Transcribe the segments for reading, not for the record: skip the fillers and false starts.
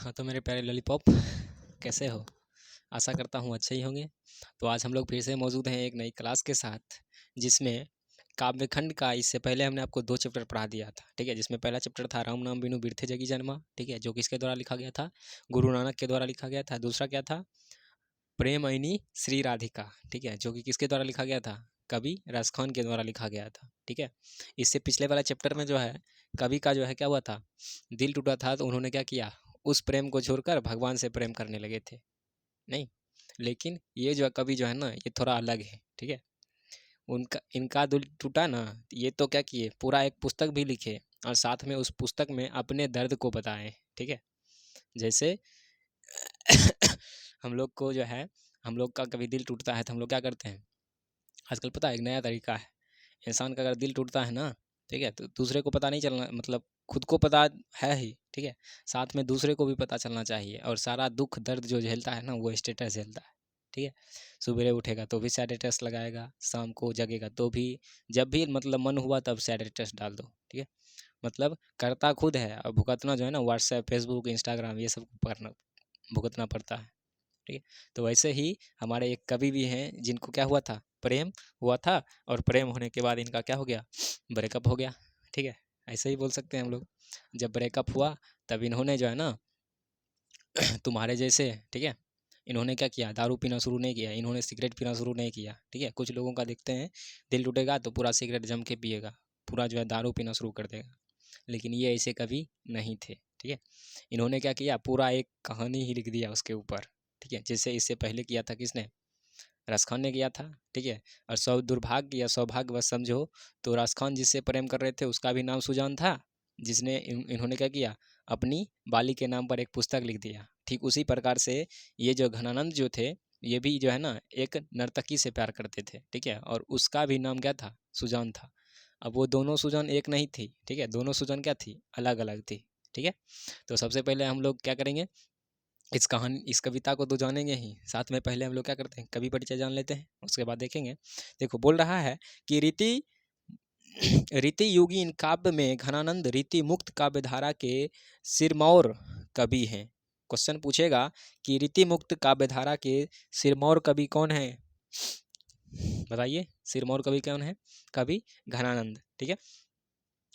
हाँ, तो मेरे प्यारे लॉलीपॉप कैसे हो? आशा करता हूँ अच्छे ही होंगे। तो आज हम लोग फिर से मौजूद हैं एक नई क्लास के साथ, जिसमें काव्यखंड का इससे पहले हमने आपको 2 चैप्टर पढ़ा दिया था, ठीक है? जिसमें पहला चैप्टर था राम नाम बिनु बिरथे जगी जन्मा, ठीक है? जो किसके द्वारा लिखा गया था? गुरु नानक के द्वारा लिखा गया था। दूसरा क्या था? प्रेम ऐनी श्री राधिका, ठीक है? जो कि किसके द्वारा लिखा गया था? कवि रसखान के द्वारा लिखा गया था, ठीक है? इससे पिछले वाला चैप्टर में जो है, कवि का जो है क्या हुआ था? दिल टूटा था, तो उन्होंने क्या किया? उस प्रेम को छोड़कर भगवान से प्रेम करने लगे थे, नहीं? लेकिन ये जो कवि जो है ना, ये थोड़ा अलग है, ठीक है? उनका इनका दिल टूटा ना, ये तो क्या किए, पूरा एक पुस्तक भी लिखे और साथ में उस पुस्तक में अपने दर्द को बताएं, ठीक है? जैसे हम लोग को जो है, हम लोग का कभी दिल टूटता है तो हम लोग क्या करते हैं? आजकल पता है एक नया तरीका है, इंसान का अगर दिल टूटता है ना, ठीक है, तो दूसरे को पता नहीं चलना, मतलब खुद को पता है ही, ठीक है, साथ में दूसरे को भी पता चलना चाहिए। और सारा दुख दर्द जो झेलता है ना, वो स्टेटस झेलता है, ठीक है? सवेरे उठेगा तो भी स्टेटस लगाएगा, शाम को जगेगा तो भी, जब भी मतलब मन हुआ तब स्टेटस डाल दो, ठीक है? मतलब करता खुद है और भुगतना जो है ना, व्हाट्सएप, फेसबुक, इंस्टाग्राम, ये सब करना भुगतना पड़ता है, ठीक है? तो वैसे ही हमारे एक कवि भी हैं जिनको क्या हुआ था? प्रेम हुआ था, और प्रेम होने के बाद इनका क्या हो गया? ब्रेकअप हो गया, ठीक है? ऐसे ही बोल सकते हैं हम लोग। जब ब्रेकअप हुआ तब इन्होंने जो है ना तुम्हारे जैसे, ठीक है, इन्होंने क्या किया? दारू पीना शुरू नहीं किया, इन्होंने सिगरेट पीना शुरू नहीं किया, ठीक है? कुछ लोगों का देखते हैं दिल टूटेगा तो पूरा सिगरेट जम के पिएगा, पूरा जो है दारू पीना शुरू कर देगा, लेकिन ये ऐसे कभी नहीं थे, ठीक है? इन्होंने क्या किया? पूरा एक कहानी ही लिख दिया उसके ऊपर, ठीक है? जैसे इससे पहले किया था किसने? रसखान ने किया था, ठीक है? और दुर्भाग्य या सौभाग्यवश समझो तो रसखान जिससे प्रेम कर रहे थे उसका भी नाम सुजान था, जिसने इन्होंने क्या किया? अपनी बाली के नाम पर एक पुस्तक लिख दिया। ठीक उसी प्रकार से ये जो घनानंद जो थे, ये भी जो है ना एक नर्तकी से प्यार करते थे, ठीक है? और उसका भी नाम क्या था? सुजान था। अब वो दोनों सुजान एक नहीं थी, ठीक है? दोनों सुजान क्या थी? अलग अलग थी, ठीक है? तो सबसे पहले हम लोग क्या करेंगे? इस कविता को तो जानेंगे ही, साथ में पहले हम लोग क्या करते हैं? कवि परिचय जान लेते हैं, उसके बाद देखेंगे। देखो बोल रहा है कि रीति रीति युगीन काव्य में घनानंद रीति मुक्त काव्य धारा के सिरमौर कवि हैं। क्वेश्चन पूछेगा कि रीति मुक्त काव्य धारा के सिरमौर कवि कौन है? बताइए, सिरमौर कवि कौन है? कवि घनानंद, ठीक है?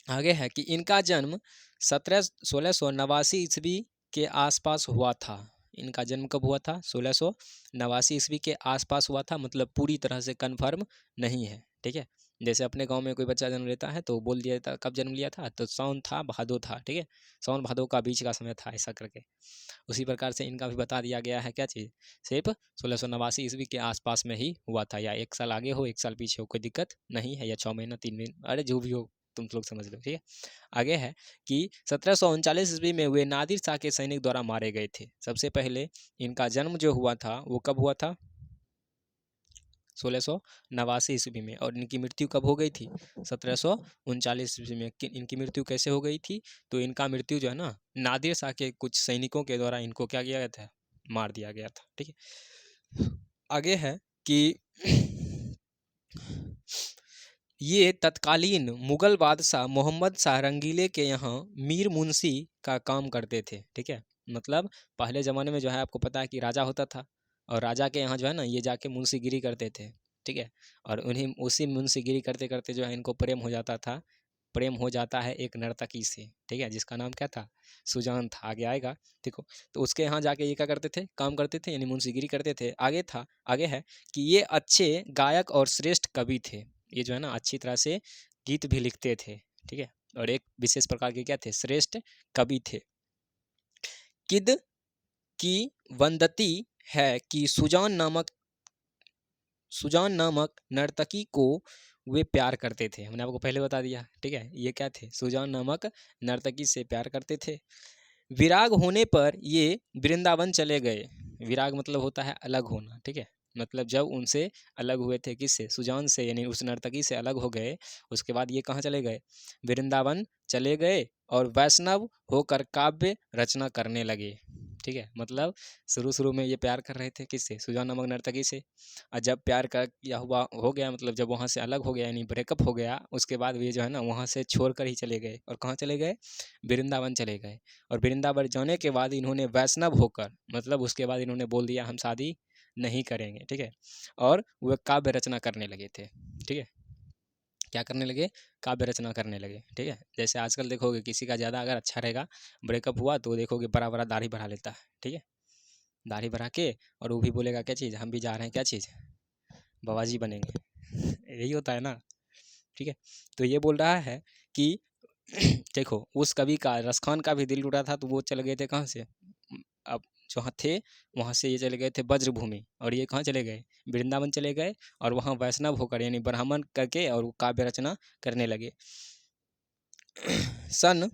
आगे है कि इनका जन्म 1689 ईस्वी के आसपास हुआ था। इनका जन्म कब हुआ था? 1689 ईस्वी के आसपास हुआ था, मतलब पूरी तरह से कन्फर्म नहीं है, ठीक है? जैसे अपने गांव में कोई बच्चा जन्म लेता है तो बोल दिया जाता है कब जन्म लिया था, तो सावन था, भादो था, ठीक है? सावन भादो का बीच का समय था, ऐसा करके। उसी प्रकार से इनका भी बता दिया गया है, क्या चीज़? सिर्फ 1689 ईस्वी के आसपास में ही हुआ था, या 1 साल आगे हो 1 साल पीछे हो, कोई दिक्कत नहीं है, या 6 महीना 3 महीना, अरे जो भी हो तुम लोग समझ लो, ठीक है? आगे है कि 1739 ईस्वी में वे नादिर शाह के सैनिक द्वारा मारे गए थे। सबसे पहले इनका जन्म जो हुआ था वो कब हुआ था? 1689 ईस्वी में। और इनकी मृत्यु कब हो गई थी? 1739 ईस्वी में। इनकी मृत्यु कैसे हो गई थी? तो इनका मृत्यु जो है ना, नादिर शाह के कुछ सैनिकों के द्वारा इनको क्या किया गया था? मार दिया गया था, ठीक है? आगे है कि ये तत्कालीन मुगल बादशाह मोहम्मद शाह रंगीले के यहाँ मीर मुंशी का काम करते थे, ठीक है? मतलब पहले ज़माने में जो है आपको पता है कि राजा होता था, और राजा के यहाँ जो है ना ये जाके मुंशीगिरी करते थे, ठीक है? और उन्हीं उसी मुंशीगिरी करते करते जो है इनको प्रेम हो जाता था। प्रेम हो जाता है एक नर्तकी से, ठीक है? जिसका नाम क्या था? सुजान था। आगे आएगा, देखो। तो उसके यहाँ जाके ये क्या करते थे? काम करते थे, यानी मुंशीगिरी करते थे। आगे है कि ये अच्छे गायक और श्रेष्ठ कवि थे। ये जो है ना अच्छी तरह से गीत भी लिखते थे, ठीक है? और एक विशेष प्रकार के क्या थे? श्रेष्ठ कवि थे। किद की वंदती है कि सुजान नामक नर्तकी को वे प्यार करते थे। हमने आपको पहले बता दिया, ठीक है? ये क्या थे? सुजान नामक नर्तकी से प्यार करते थे। विराग होने पर ये वृंदावन चले गए। विराग मतलब होता है अलग होना, ठीक है? मतलब जब उनसे अलग हुए थे, किससे? सुजान से, यानी उस नर्तकी से अलग हो गए। उसके बाद ये कहाँ चले गए? वृंदावन चले गए और वैष्णव होकर काव्य रचना करने लगे, ठीक है, मतलब शुरू में ये प्यार कर रहे थे किससे, सुजान नामक नर्तकी से। और जब प्यार का किया हुआ हो गया, मतलब जब वहाँ से अलग हो गया यानी ब्रेकअप हो गया, उसके बाद ये जो है ना वहाँ से छोड़ कर ही चले गए। और कहाँ चले गए, वृंदावन चले गए। और वृंदावन जाने के बाद इन्होंने वैष्णव होकर, मतलब उसके बाद इन्होंने बोल दिया हम शादी नहीं करेंगे, ठीक है। और वह काव्य रचना करने लगे थे, ठीक है। क्या करने लगे, काव्य रचना करने लगे, ठीक है। जैसे आजकल देखोगे किसी का ज़्यादा अगर अच्छा रहेगा, ब्रेकअप हुआ तो देखोगे बड़ा बड़ा दाढ़ी बढ़ा लेता है, ठीक है। दाढ़ी बढ़ा के और वो भी बोलेगा क्या चीज़, हम भी जा रहे हैं क्या चीज़, बाबाजी बनेंगे। यही होता है ना, ठीक है। तो ये बोल रहा है कि देखो उस कवि का, रसखान का भी दिल टूटा था, तो वो चले गए थे कहाँ से, अब जहाँ थे वहाँ से ये चले गए थे ब्रजभूमि, और ये कहाँ चले गए, वृंदावन चले गए। और वहाँ वैष्णव होकर यानी ब्राह्मण करके और काव्य रचना करने लगे। सन,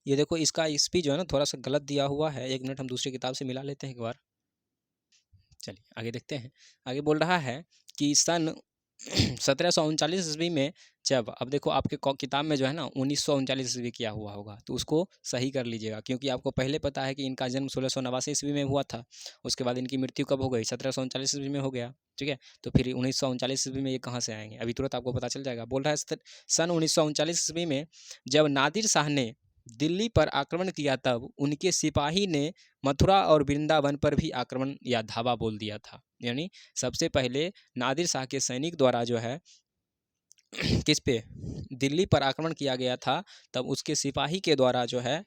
ये देखो इसका स्पीच जो है ना थोड़ा सा गलत दिया हुआ है, 1 मिनट हम दूसरी किताब से मिला लेते हैं एक बार। चलिए आगे देखते हैं। आगे बोल रहा है कि सन 1739 ईस्वी में, जब, अब देखो आपके किताब में जो है ना 1939 ईस्वी किया हुआ होगा, तो उसको सही कर लीजिएगा, क्योंकि आपको पहले पता है कि इनका जन्म 1689 ईस्वी में हुआ था। उसके बाद इनकी मृत्यु कब हो गई, 1739 ईस्वी में हो गया, ठीक है। तो फिर 1939 ईस्वी में ये कहाँ से आएंगे, अभी तुरंत आपको पता चल जाएगा। बोल रहा है सन 1939 ईस्वी में जब नादिर शाह ने दिल्ली पर आक्रमण किया, तब उनके सिपाही ने मथुरा और वृंदावन पर भी आक्रमण या धावा बोल दिया था। यानी सबसे पहले नादिर शाह के सैनिक द्वारा जो है किस पे, दिल्ली पर आक्रमण किया गया था, तब उसके सिपाही के द्वारा जो है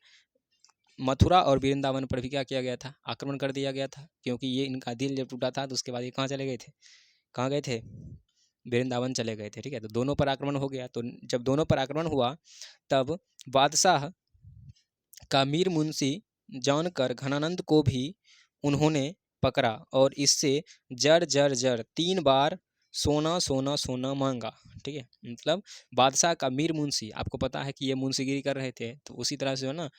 मथुरा और वृंदावन पर भी क्या किया गया था, आक्रमण कर दिया गया था। क्योंकि ये इनका दिल जब टूटा था तो उसके बाद ये कहाँ चले गए थे, कहाँ गए थे, वृंदावन चले गए थे, ठीक है। तो दोनों पर आक्रमण हो गया। तो जब दोनों पर आक्रमण हुआ, तब बादशाह का मीर मुंशी जानकर घनानंद को भी उन्होंने पकड़ा और इससे जर जर जर 3 बार सोना सोना सोना मांगा, ठीक है। मतलब बादशाह का मीर मुंशी, आपको पता है कि ये मुंशीगिरी कर रहे थे, तो उसी तरह से जो है ना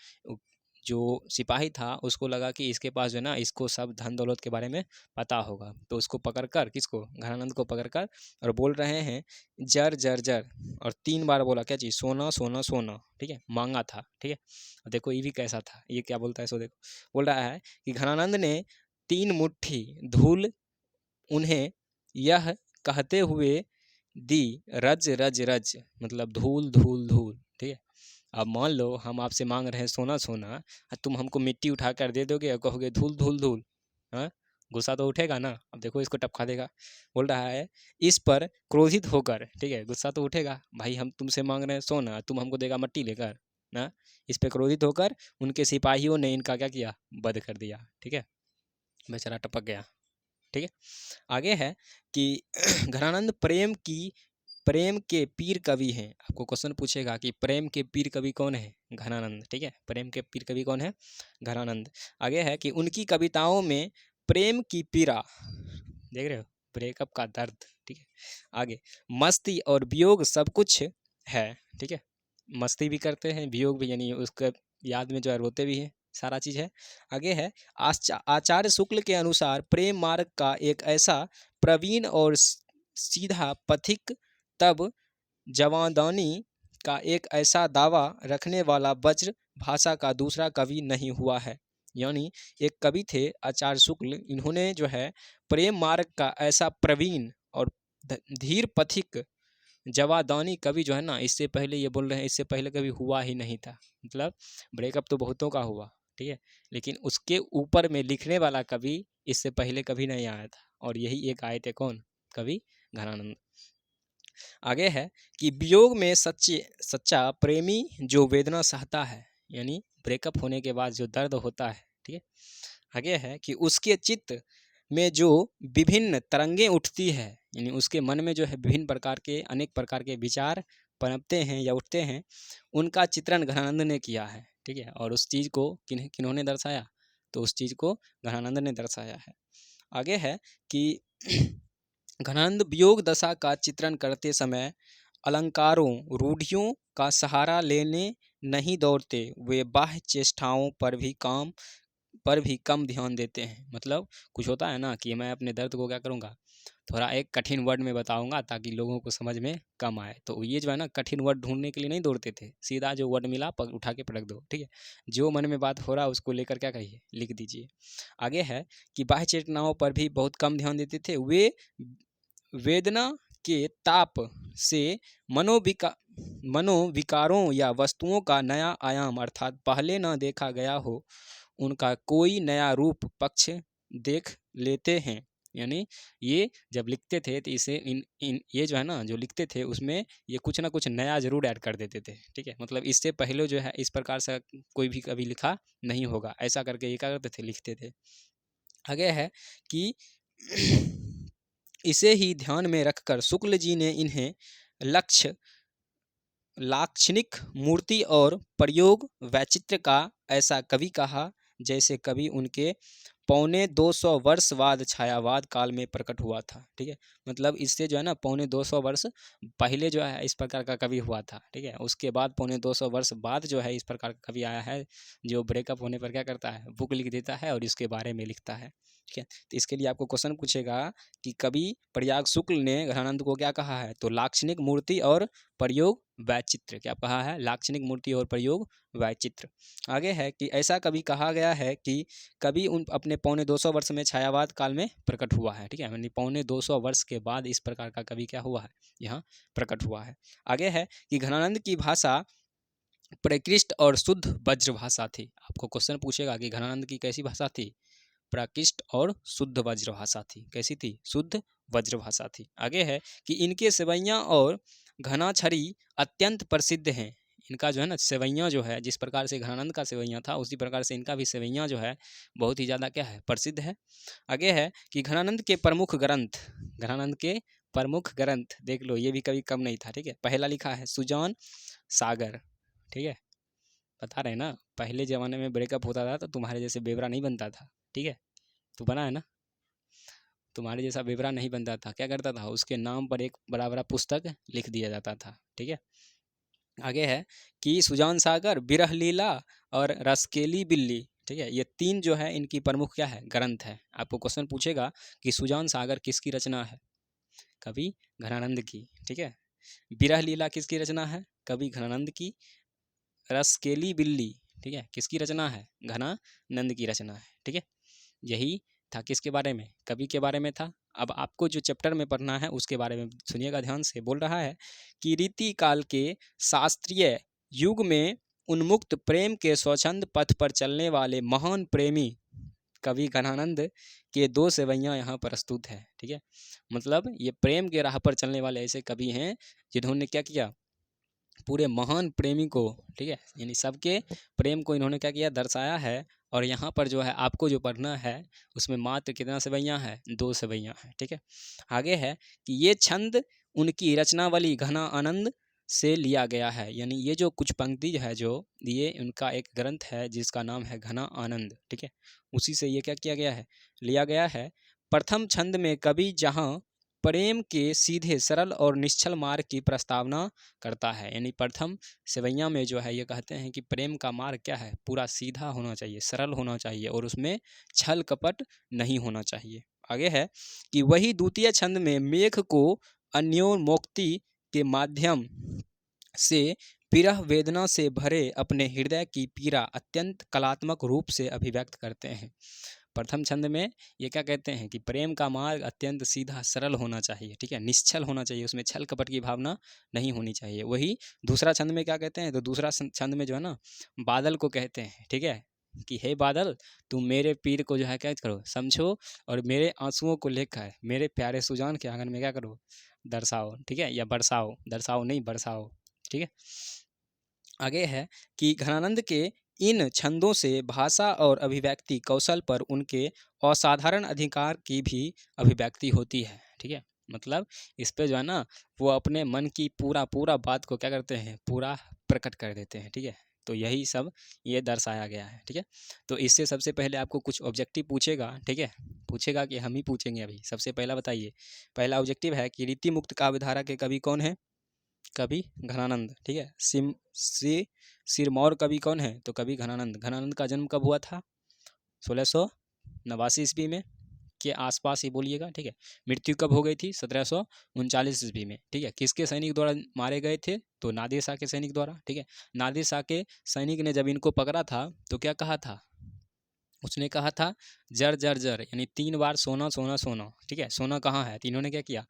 जो सिपाही था उसको लगा कि इसके पास जो है ना इसको सब धन दौलत के बारे में पता होगा, तो उसको पकड़कर, किसको, घनानंद को पकड़कर, और बोल रहे हैं जर जर जर, और 3 बार बोला क्या चीज़, सोना सोना सोना, ठीक है, मांगा था, ठीक है। देखो ये भी कैसा था, ये क्या बोलता है सो देखो, बोल रहा है कि घनानंद ने 3 मुट्ठी धूल उन्हें यह कहते हुए दी, रज रज रज, मतलब धूल धूल धूल, ठीक है। अब मान लो हम आपसे मांग रहे हैं सोना सोना, तुम हमको मिट्टी उठा कर दे दोगे और कहोगे धूल धूल धूल, हाँ, गुस्सा तो उठेगा ना। अब देखो इसको टपका देगा, बोल रहा है इस पर क्रोधित होकर, ठीक है, गुस्सा तो उठेगा, भाई हम तुमसे मांग रहे हैं सोना, तुम हमको देगा मट्टी लेकर ना। इस पर क्रोधित होकर उनके सिपाहियों ने इनका क्या किया, वध कर दिया, ठीक है। बेचारा टपक गया, ठीक है। आगे है कि घनानंद प्रेम के पीर कवि हैं। आपको क्वेश्चन पूछेगा कि प्रेम के पीर कवि कौन है, घनानंद, ठीक है। प्रेम के पीर कवि कौन है, घनानंद। आगे है कि उनकी कविताओं में प्रेम की पीड़ा, देख रहे हो, ब्रेकअप का दर्द, ठीक है। आगे मस्ती और वियोग सब कुछ है, ठीक है। मस्ती भी करते हैं, वियोग भी, यानी उसके याद में जो है रोते भी हैं, सारा चीज़ है। आगे है आचार्य शुक्ल के अनुसार प्रेम मार्ग का एक ऐसा प्रवीण और सीधा पथिक, तब जवादानी का एक ऐसा दावा रखने वाला वज्र भाषा का दूसरा कवि नहीं हुआ है। यानी एक कवि थे आचार्य शुक्ल, इन्होंने जो है प्रेम मार्ग का ऐसा प्रवीण और धीर पथिक जवादानी कवि जो है ना, इससे पहले ये बोल रहे हैं इससे पहले कभी हुआ ही नहीं था। मतलब ब्रेकअप तो बहुतों का हुआ, ठीक है, लेकिन उसके ऊपर में लिखने वाला कवि इससे पहले कभी नहीं आया था, और यही एक आए थे, कौन, कवि घनानंद। आगे है कि वियोग में सच्चा प्रेमी जो वेदना सहता है, यानी ब्रेकअप होने के बाद जो दर्द होता है, ठीक है। आगे है कि उसके चित्त में जो विभिन्न तरंगें उठती है, यानी उसके मन में जो है विभिन्न प्रकार के, अनेक प्रकार के विचार पनपते हैं या उठते हैं, उनका चित्रण घनानंद ने किया है, ठीक है। और उस चीज़ को किन्होंने दर्शाया, तो उस चीज़ को घनानंद ने दर्शाया है। आगे है कि घनानंद वियोग दशा का चित्रण करते समय अलंकारों रूढ़ियों का सहारा लेने नहीं दौड़ते, वे बाह्य चेष्टाओं पर भी काम पर भी कम ध्यान देते हैं। मतलब कुछ होता है ना कि मैं अपने दर्द को क्या करूँगा, थोड़ा एक कठिन वर्ड में बताऊंगा ताकि लोगों को समझ में कम आए। तो ये जो है ना कठिन वर्ड ढूंढने के लिए नहीं दौड़ते थे, सीधा जो वर्ड मिला उठा के पटक दो, ठीक है। जो मन में बात हो रहा है उसको लेकर क्या कहिए, लिख दीजिए। आगे है कि बाह्य चेतनाओं पर भी बहुत कम ध्यान देते थे। वे वेदना के ताप से मनोविकारों या वस्तुओं का नया आयाम अर्थात पहले न देखा गया हो उनका कोई नया रूप पक्ष देख लेते हैं। यानी ये जब लिखते थे तो इसे इन ये जो है ना जो लिखते थे उसमें ये कुछ ना कुछ नया जरूर ऐड कर देते थे, ठीक है। मतलब इससे पहले जो है इस प्रकार से कोई भी कभी लिखा नहीं होगा, ऐसा करके ये क्या करते थे, लिखते थे। आगे है कि इसे ही ध्यान में रखकर शुक्ल जी ने इन्हें लाक्षणिक मूर्ति और प्रयोग वैचित्र का ऐसा कवि कहा जैसे कवि उनके 250 वर्ष बाद छायावाद काल में प्रकट हुआ था, ठीक है। मतलब इससे जो है ना 250 वर्ष पहले जो है इस प्रकार का कवि हुआ था, ठीक है। उसके बाद 250 वर्ष बाद जो है इस प्रकार का कवि आया है जो ब्रेकअप होने पर क्या करता है, बुक लिख देता है और इसके बारे में लिखता है, ठीक है। तो इसके लिए आपको क्वेश्चन पूछेगा कि कवि प्रयाग शुक्ल ने घनानंद को क्या कहा है, तो लाक्षणिक मूर्ति और प्रयोग वैचित्र, क्या कहा है, लाक्षणिक मूर्ति और प्रयोग वैचित्र। आगे है कि ऐसा कभी कहा गया है कि कभी उन अपने 250 वर्ष में छायावाद काल में प्रकट हुआ है, ठीक है। यानी 250 वर्ष के बाद इस प्रकार का कवि क्या हुआ है, यहाँ प्रकट हुआ है। आगे है कि घनानंद की भाषा प्रकृष्ट और शुद्ध वज्र भाषा थी। आपको क्वेश्चन पूछेगा कि घनानंद की कैसी भाषा थी, प्रकृष्ट और शुद्ध वज्र भाषा थी। कैसी थी, शुद्ध वज्र भाषा थी। आगे है कि इनके सेवैयाँ और घनाछड़ी अत्यंत प्रसिद्ध हैं। इनका जो है ना सेवैयाँ जो है, जिस प्रकार से घनानंद का सेवैयाँ था उसी प्रकार से इनका भी सेवैयाँ जो है बहुत ही ज़्यादा क्या है, प्रसिद्ध है। आगे है कि घनानंद के प्रमुख ग्रंथ देख लो, ये भी कभी कम नहीं था, ठीक है। पहला लिखा है सुजान सागर, ठीक है। बता रहे ना, पहले ज़माने में ब्रेकअप होता था तो तुम्हारे जैसे बेवरा नहीं बनता था, ठीक है। तो बना है ना, तुम्हारे जैसा बेवरा नहीं बनता था। क्या करता था, उसके नाम पर एक बड़ा बड़ा पुस्तक लिख दिया जाता था, ठीक है। आगे है कि सुजान सागर, बिरह लीला और रसकेली बिल्ली, ठीक है। ये तीन जो है इनकी प्रमुख क्या है, ग्रंथ है। आपको क्वेश्चन पूछेगा कि सुजान सागर किसकी रचना है, कवि घनानंद की, ठीक है। बिरह लीला किसकी रचना है, कवि घनानंद की। रसकेली बिल्ली, ठीक है, किसकी रचना है, घनानंद की रचना है, ठीक है। यही था किसके बारे में, कवि के बारे में था। अब आपको जो चैप्टर में पढ़ना है उसके बारे में सुनिएगा ध्यान से। बोल रहा है कि रीति काल के शास्त्रीय युग में उन्मुक्त प्रेम के स्वच्छंद पथ पर चलने वाले महान प्रेमी कवि घनानंद के दो सेवैयाँ यहाँ प्रस्तुत है, ठीक है। मतलब ये प्रेम के राह पर चलने वाले ऐसे कवि हैं जिन्होंने क्या किया, पूरे महान प्रेमी को, ठीक है, यानी सबके प्रेम को इन्होंने क्या किया, दर्शाया है। और यहाँ पर जो है आपको जो पढ़ना है उसमें मात्र कितना सेवैयाँ है, 2 सेवैयाँ हैं, ठीक है। आगे है कि ये छंद उनकी रचनावली घना आनंद से लिया गया है। यानी ये जो कुछ पंक्ति है जो ये उनका एक ग्रंथ है जिसका नाम है घना आनंद, ठीक है, उसी से ये क्या किया गया है, लिया गया है। प्रथम छंद में कवि जहाँ प्रेम के सीधे सरल और निश्चल मार्ग की प्रस्तावना करता है। यानी प्रथम सेवैया में जो है ये कहते हैं कि प्रेम का मार्ग क्या है, पूरा सीधा होना चाहिए, सरल होना चाहिए और उसमें छल कपट नहीं होना चाहिए। आगे है कि वही द्वितीय छंद में मेघ को अन्योन्मुक्ति के माध्यम से विरह वेदना से भरे अपने हृदय की पीड़ा अत्यंत कलात्मक रूप से अभिव्यक्त करते हैं। प्रथम छंद में ये क्या कहते हैं कि प्रेम का मार्ग अत्यंत सीधा सरल होना चाहिए, ठीक है, निश्चल होना चाहिए, उसमें छल कपट की भावना नहीं होनी चाहिए। वही दूसरा छंद में क्या कहते हैं, तो दूसरा छंद में जो है ना बादल को कहते हैं, ठीक है, कि हे बादल तुम मेरे पीर को जो है क्या करो, समझो और मेरे आंसुओं को लेकर मेरे प्यारे सुजान के आंगन में क्या करो, दर्शाओ, ठीक है, या बरसाओ, दर्शाओ नहीं बरसाओ, ठीक है। आगे है कि घनानंद के इन छंदों से भाषा और अभिव्यक्ति कौशल पर उनके असाधारण अधिकार की भी अभिव्यक्ति होती है, ठीक है। मतलब इस पे जो है ना वो अपने मन की पूरा बात को क्या करते हैं, पूरा प्रकट कर देते हैं, ठीक है। तो यही सब ये दर्शाया गया है, ठीक है। तो इससे सबसे पहले आपको कुछ ऑब्जेक्टिव पूछेगा, ठीक है, पूछेगा कि हम ही पूछेंगे अभी। सबसे पहला बताइए, पहला ऑब्जेक्टिव है कि रीति मुक्त काव्यधारा के कवि कौन है, कवि घनानंद, ठीक है। सिरमौर कवि कौन है, तो कवि घनानंद। घनानंद का जन्म कब हुआ था, 1689 ईस्वी में के आसपास ही बोलिएगा, ठीक है। मृत्यु कब हो गई थी? 1739 ईस्वी में, ठीक है। किसके सैनिक द्वारा मारे गए थे? तो नादिर शाह के सैनिक द्वारा, ठीक है। नादिर शाह के सैनिक ने जब इनको पकड़ा था तो क्या कहा था? उसने कहा था जर जर जर, यानी 3 बार सोना सोना सोना, ठीक है। सोना कहाँ है? तो इन्होंने क्या किया,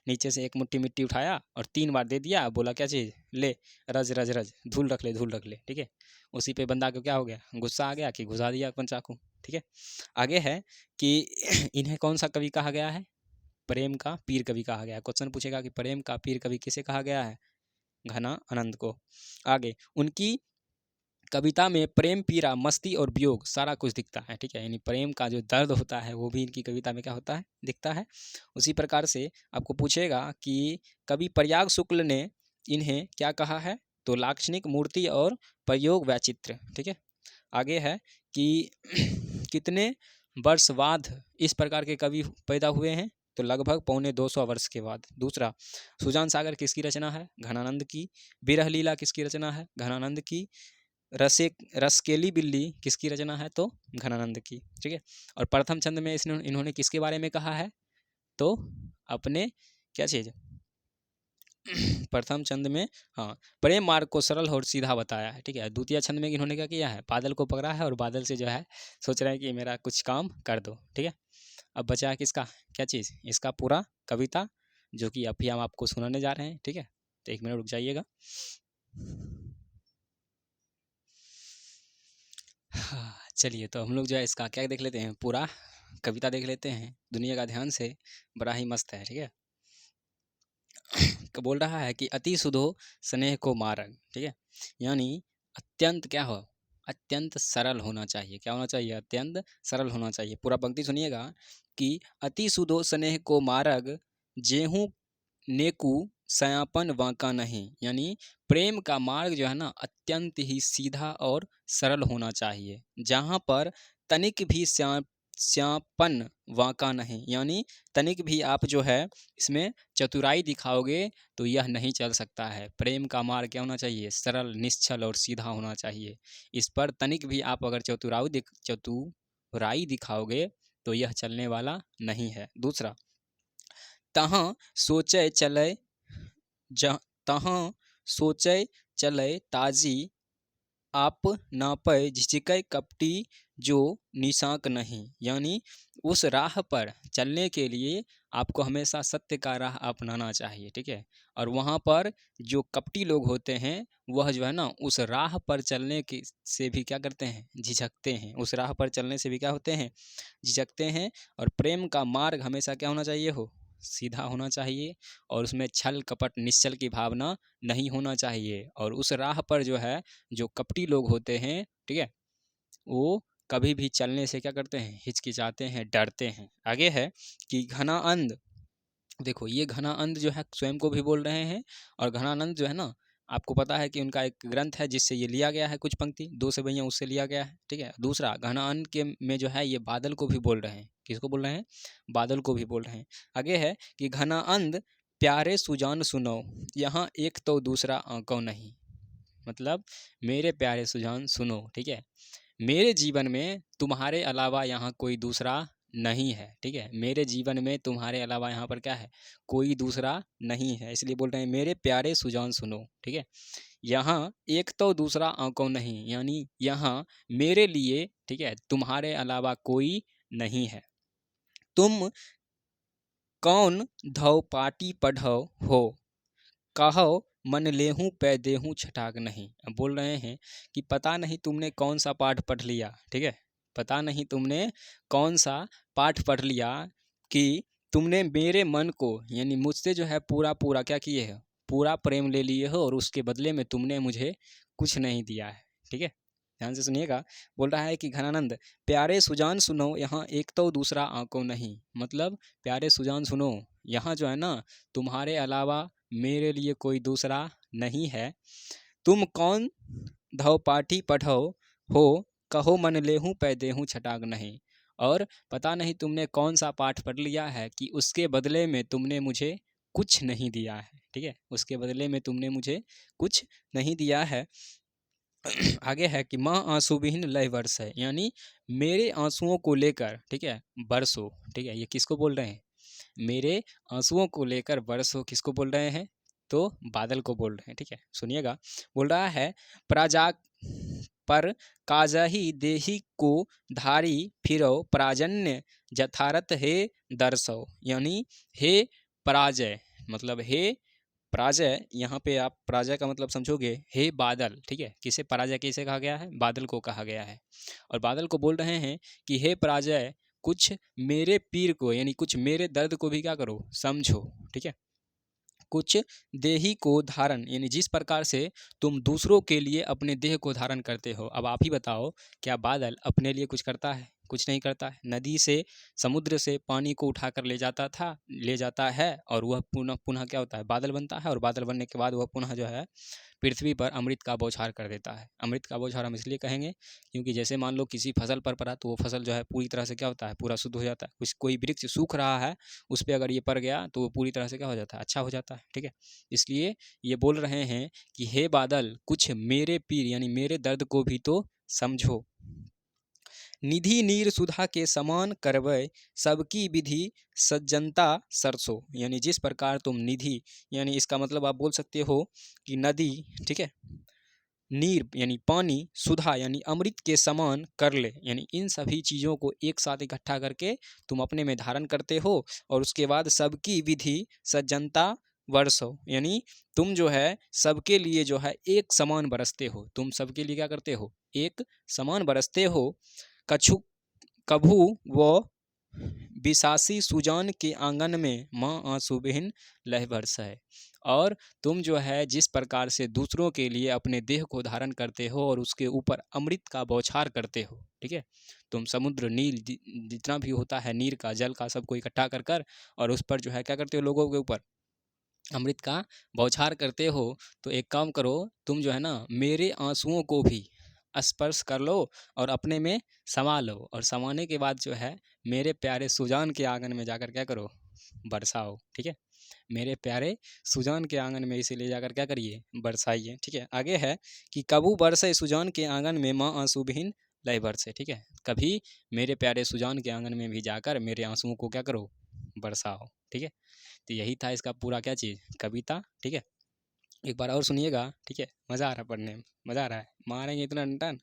नीचे से एक मुट्ठी मिट्टी उठाया और 3 बार दे दिया, बोला क्या चीज़? ले, रज रज रज, धूल रख ले, धूल रख ले, ठीक है। उसी पे बंदा को क्या हो गया? गुस्सा आ गया कि घुसा दिया अपन चाकू, ठीक है। आगे है कि इन्हें कौन सा कवि कहा गया है? प्रेम का पीर कवि कहा गया है। क्वेश्चन पूछेगा कि प्रेम का पीर कवि किसे कहा गया है? घनानंद को। आगे, उनकी कविता में प्रेम, पीड़ा, मस्ती और वियोग सारा कुछ दिखता है, ठीक है। यानी प्रेम का जो दर्द होता है वो भी इनकी कविता में क्या होता है? दिखता है। उसी प्रकार से आपको पूछेगा कि कवि प्रयाग शुक्ल ने इन्हें क्या कहा है? तो लाक्षणिक, मूर्ति और प्रयोग वैचित्र, ठीक है। आगे है कि कितने वर्ष बाद इस प्रकार के कवि पैदा हुए हैं? तो लगभग 225 वर्ष के बाद। दूसरा, सुजान सागर किसकी रचना है? घनानंद की। विरह लीला किसकी रचना है? घनानंद की। रसकेली बिल्ली किसकी रचना है? तो घनानंद की, ठीक है। और प्रथम छंद में इन्होंने किसके बारे में कहा है? तो अपने क्या चीज़ प्रथम छंद में, हाँ, प्रेम मार्ग को सरल और सीधा बताया है, ठीक है। द्वितीय छंद में इन्होंने क्या किया है? बादल को पकड़ा है और बादल से जो है सोच रहे हैं कि मेरा कुछ काम कर दो, ठीक है। अब बचा है किसका? क्या चीज़? इसका पूरा कविता, जो कि अभी हम आपको सुनाने जा रहे हैं, ठीक है। तो 1 मिनट रुक जाइएगा। हाँ, चलिए, तो हम लोग जो है इसका क्या देख लेते हैं, पूरा कविता देख लेते हैं। दुनिया का ध्यान से, बड़ा ही मस्त है, ठीक है। बोल रहा है कि अति सुधो स्नेह को मारग, ठीक है। यानी अत्यंत क्या हो? अत्यंत सरल होना चाहिए। क्या होना चाहिए? अत्यंत सरल होना चाहिए। पूरा पंक्ति सुनिएगा कि अति सुधो स्नेह को मारग, जेहू नेकू सयापन वांका नहीं। यानी प्रेम का मार्ग जो है ना, अत्यंत ही सीधा और सरल होना चाहिए, जहाँ पर तनिक भी श्यापन वांका नहीं। यानी तनिक भी आप जो है इसमें चतुराई दिखाओगे तो यह नहीं चल सकता है। प्रेम का मार्ग क्या होना चाहिए? सरल, निश्चल और सीधा होना चाहिए। इस पर तनिक भी आप अगर चतुराई दिखाओगे तो यह चलने वाला नहीं है। दूसरा, तहाँ सोचे चले तहाँ सोचे चले ताजी, आप ना पे झिझकै कपटी जो निशाक नहीं। यानी उस राह पर चलने के लिए आपको हमेशा सत्य का राह अपनाना चाहिए, ठीक है। और वहाँ पर जो कपटी लोग होते हैं वह जो है ना, उस राह पर चलने की से भी क्या करते हैं? झिझकते हैं। उस राह पर चलने से भी क्या होते हैं? झिझकते हैं। और प्रेम का मार्ग हमेशा क्या होना चाहिए? हो सीधा होना चाहिए, और उसमें छल कपट निश्चल की भावना नहीं होना चाहिए। और उस राह पर जो है, जो कपटी लोग होते हैं, ठीक है, वो कभी भी चलने से क्या करते हैं? हिचकिचाते हैं, डरते हैं। आगे है कि घनानंद, देखो ये घनानंद जो है स्वयं को भी बोल रहे हैं, और घनानंद जो है ना, आपको पता है कि उनका एक ग्रंथ है जिससे ये लिया गया है, कुछ पंक्ति 2 से भैया उससे लिया गया है, ठीक है। दूसरा, घनानंद के में जो है ये बादल को भी बोल रहे हैं। किसको बोल रहे हैं? बादल को भी बोल रहे हैं। आगे है कि घनानंद प्यारे सुजान सुनो, यहाँ एक तो दूसरा आंको नहीं। मतलब मेरे प्यारे सुजान सुनो, ठीक है, मेरे जीवन में तुम्हारे अलावा यहाँ कोई दूसरा नहीं है, ठीक है। मेरे जीवन में तुम्हारे अलावा यहाँ पर क्या है? कोई दूसरा नहीं है। इसलिए बोल रहे हैं मेरे प्यारे सुजान सुनो, ठीक है। यहाँ एक तो दूसरा आंको नहीं, यानी यहाँ मेरे लिए, ठीक है, तुम्हारे अलावा कोई नहीं है। तुम कौन धौ पाटी पढ़ो हो, कहो मन लेहूँ पै देहूँ छटाक नहीं। अब बोल रहे हैं कि पता नहीं तुमने कौन सा पाठ पढ़ लिया, ठीक है, पता नहीं तुमने कौन सा पाठ पढ़ लिया कि तुमने मेरे मन को, यानी मुझसे जो है पूरा पूरा क्या किए हो? पूरा प्रेम ले लिए हो, और उसके बदले में तुमने मुझे कुछ नहीं दिया है, ठीक है। ध्यान से सुनिएगा। बोल रहा है कि घनानंद प्यारे सुजान सुनो, यहाँ एक तो दूसरा आंको नहीं। मतलब प्यारे सुजान सुनो, यहाँ जो है ना, तुम्हारे अलावा मेरे लिए कोई दूसरा नहीं है। तुम कौन धौ पाठी पढ़ो हो, कहो मन लेहूँ पै देहूँ छटाक नहीं। और पता नहीं तुमने कौन सा पाठ पढ़ लिया है कि उसके बदले में तुमने मुझे कुछ नहीं दिया है, ठीक है, उसके बदले में तुमने मुझे कुछ नहीं दिया है। आगे है कि माँ आंसू विहीन लय वर्ष है, यानी मेरे आंसुओं को लेकर, ठीक है, बरसो। ठीक है, ये किसको बोल रहे हैं? मेरे आंसुओं को लेकर बरसो किसको बोल रहे हैं? तो बादल को बोल रहे हैं। ठीक है, सुनिएगा। बोल रहा है, प्राजाक पर काजही देही को धारी फिरो प्राजन्य जथारथ हे दर्शो, यानी हे पराजय, मतलब हे पराजय। यहाँ पे आप पराजय का मतलब समझोगे, हे बादल। ठीक है, किसे पराजय किसे कहा गया है? बादल को कहा गया है। और बादल को बोल रहे हैं कि हे पराजय, कुछ मेरे पीर को, यानी कुछ मेरे दर्द को भी क्या करो, समझो। ठीक है, कुछ देही को धारण, यानी जिस प्रकार से तुम दूसरों के लिए अपने देह को धारण करते हो। अब आप ही बताओ, क्या बादल अपने लिए कुछ करता है? कुछ नहीं करता है। नदी से, समुद्र से पानी को उठाकर ले जाता है, और वह पुनः पुनः क्या होता है? बादल बनता है। और बादल बनने के बाद वह पुनः जो है पृथ्वी पर अमृत का बौछार कर देता है। अमृत का बौछार हम इसलिए कहेंगे क्योंकि जैसे मान लो किसी फसल पर पड़ा, तो वो फसल जो है पूरी तरह से क्या होता है? पूरा शुद्ध हो जाता है। कोई वृक्ष सूख रहा है, उस पर अगर ये पड़ गया तो वो पूरी तरह से क्या हो जाता है? अच्छा हो जाता है। ठीक है, इसलिए ये बोल रहे हैं कि हे बादल, कुछ मेरे पीर, यानी मेरे दर्द को भी तो समझो। निधि नीर सुधा के समान करवै सबकी विधि सज्जनता सरसो, यानी जिस प्रकार तुम निधि, यानी इसका मतलब आप बोल सकते हो कि नदी, ठीक है, नीर यानी पानी, सुधा यानी अमृत के समान कर ले, यानी इन सभी चीज़ों को एक साथ इकट्ठा करके तुम अपने में धारण करते हो। और उसके बाद सबकी विधि सज्जनता वर्षो, यानी तुम जो है सबके लिए जो है एक समान बरसते हो। तुम सबके लिए क्या करते हो? एक समान बरसते हो। कछु कभू वो बिसासी सुजान के आंगन में माँ आंसू विहीन लह बरस है। और तुम जो है जिस प्रकार से दूसरों के लिए अपने देह को धारण करते हो और उसके ऊपर अमृत का बौछार करते हो। ठीक है, तुम समुद्र, नील, जितना भी होता है नीर का, जल का, सबको इकट्ठा कर कर और उस पर जो है क्या करते हो? लोगों के ऊपर अमृत का बौछार करते हो। तो एक काम करो, तुम जो है ना मेरे आंसुओं को भी स्पर्श कर लो और अपने में समा लो। और समाने के बाद जो है मेरे प्यारे सुजान के आंगन में जाकर क्या करो? बरसाओ। ठीक है, मेरे प्यारे सुजान के आंगन में इसे ले जाकर क्या करिए? बरसाइए। ठीक है, आगे है कि कबू बरसे सुजान के आंगन में माँ आंसू विहीन लय बरसे। ठीक है, कभी मेरे प्यारे सुजान के आंगन में भी जाकर मेरे आंसुओं को क्या करो? बरसाओ। ठीक है, तो यही था इसका पूरा क्या चीज़? कविता। ठीक है, एक बार और सुनिएगा। ठीक है, मज़ा आ रहा है पढ़ने में, मज़ा आ रहा है, मारेंगे इतना टन।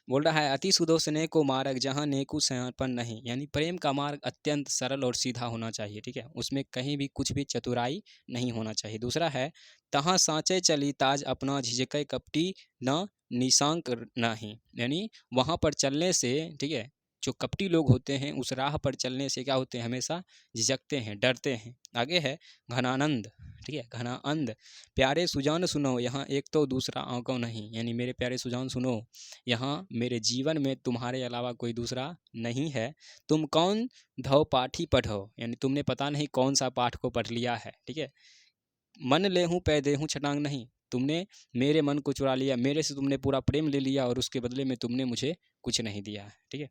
बोल रहा है, अति सुदो स्नेह को मार्ग जहाँ नेकु सयापन नहीं, यानी प्रेम का मार्ग अत्यंत सरल और सीधा होना चाहिए। ठीक है, उसमें कहीं भी कुछ भी चतुराई नहीं होना चाहिए। दूसरा है, तहाँ सांचे चली ताज अपना झिझकै कपटी न निशांक नहीं, यानी वहाँ पर चलने से, ठीक है, जो कपटी लोग होते हैं उस राह पर चलने से क्या होते हैं? हमेशा झिझकते हैं, डरते हैं। आगे है घनानंद। ठीक है, घनानंद, प्यारे सुजान सुनो यहाँ एक तो दूसरा आंको नहीं, यानी मेरे प्यारे सुजान सुनो, यहाँ मेरे जीवन में तुम्हारे अलावा कोई दूसरा नहीं है। तुम कौन धौ पाठी पढ़ो, यानी तुमने पता नहीं कौन सा पाठ को पढ़ लिया है। ठीक है, मन ले हूँ पै दे हूँ छटांग नहीं, तुमने मेरे मन को चुरा लिया, मेरे से तुमने पूरा प्रेम ले लिया और उसके बदले में तुमने मुझे कुछ नहीं दिया है। ठीक है,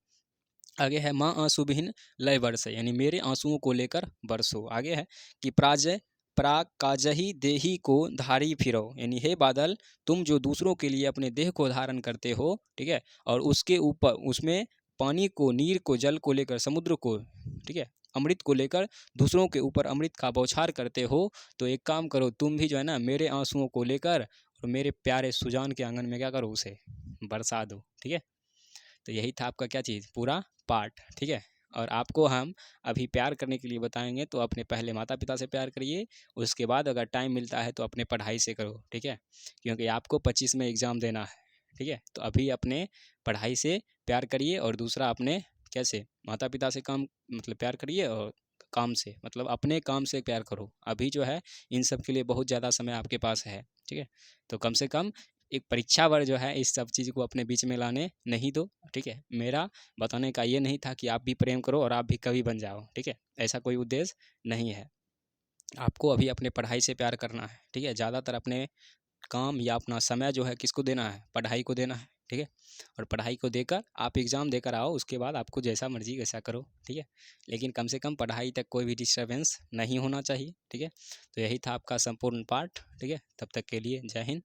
आगे है माँ आंसू विहीन लय बरसे, यानी मेरे आंसुओं को लेकर बरसो। आगे है कि प्राजय प्राग काजही देही को धारी फिरो, यानी हे बादल, तुम जो दूसरों के लिए अपने देह को धारण करते हो, ठीक है, और उसके ऊपर उसमें पानी को, नीर को, जल को लेकर, समुद्र को, ठीक है, अमृत को लेकर दूसरों के ऊपर अमृत का बौछार करते हो। तो एक काम करो, तुम भी जो है ना मेरे आंसुओं को लेकर और मेरे प्यारे सुजान के आंगन में क्या करो? उसे बरसा दो। ठीक है, तो यही था आपका क्या चीज़? पूरा पार्ट। ठीक है, और आपको हम अभी प्यार करने के लिए बताएंगे, तो अपने पहले माता पिता से प्यार करिए, उसके बाद अगर टाइम मिलता है तो अपने पढ़ाई से करो। ठीक है, क्योंकि आपको 25 में एग्ज़ाम देना है। ठीक है, तो अभी अपने पढ़ाई से प्यार करिए, और दूसरा अपने कैसे माता पिता से काम मतलब प्यार करिए, और काम से मतलब अपने काम से प्यार करो। अभी जो है इन सब के लिए बहुत ज़्यादा समय आपके पास है। ठीक है, तो कम से कम एक परीक्षा भर जो है इस सब चीज़ को अपने बीच में लाने नहीं दो। ठीक है, मेरा बताने का ये नहीं था कि आप भी प्रेम करो और आप भी कवि बन जाओ। ठीक है, ऐसा कोई उद्देश्य नहीं है। आपको अभी अपने पढ़ाई से प्यार करना है। ठीक है, ज़्यादातर अपने काम या अपना समय जो है किसको देना है? पढ़ाई को देना है। ठीक है, और पढ़ाई को देकर आप एग्ज़ाम देकर आओ, उसके बाद आपको जैसा मर्जी वैसा करो। ठीक है, लेकिन कम से कम पढ़ाई तक कोई भी डिस्टर्बेंस नहीं होना चाहिए। ठीक है, तो यही था आपका संपूर्ण पाठ। ठीक है, तब तक के लिए जय हिंद।